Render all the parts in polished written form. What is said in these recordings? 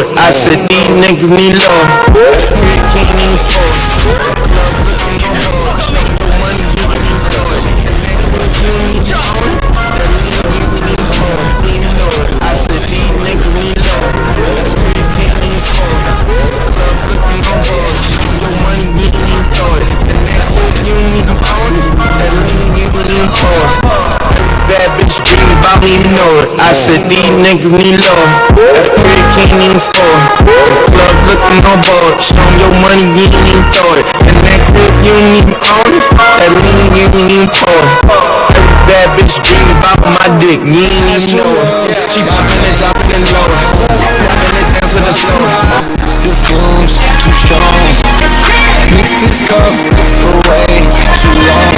it. I said these niggas need love. Can't even afford it. Looking on board. No money, you can enjoy it. You need to own it. I said these niggas need love. Can't even afford it. Looking on board. No money, you can enjoy it. You need to own it. That lean, you can enjoy it. Bad bitch dream about me, you know it. I said these niggas need love. At a crib can't even afford it. Club looking on board. Show them your money, you ain't even thought it. And that crib you ain't even own it. That lean, you ain't even thought it. Bad bitch dream about my dick, you ain't even know it. She poppin' and droppin' and low. Poppin' and dance to the floor. The fumes too strong. Mix this cup for way too long.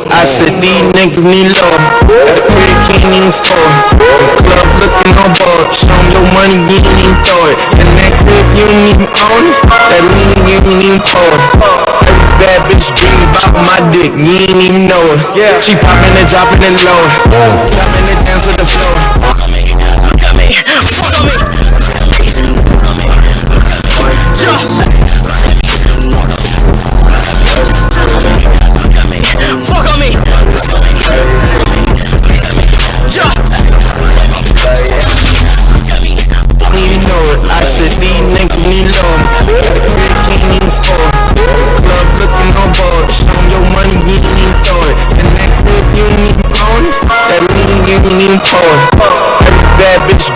I said these niggas need love. At a crib can't even afford it. Club looking on board. Show them your money, you ain't even thought it. And that crib you ain't even own it. That lean, you ain't even thought it. Every bad bitch dream about my dick, you ain't even know it. She poppin' and droppin' and low. Poppin' and dance to the floor. Fuck on me, look at me, fuck on me. Fuck on me. Even know it. I said these niggas need love. At a crib can't even afford it. Club looking on board. Show them your money, you ain't even thought it. And that crib you ain't even own it. That lean, you ain't even thought it. Every bad bitch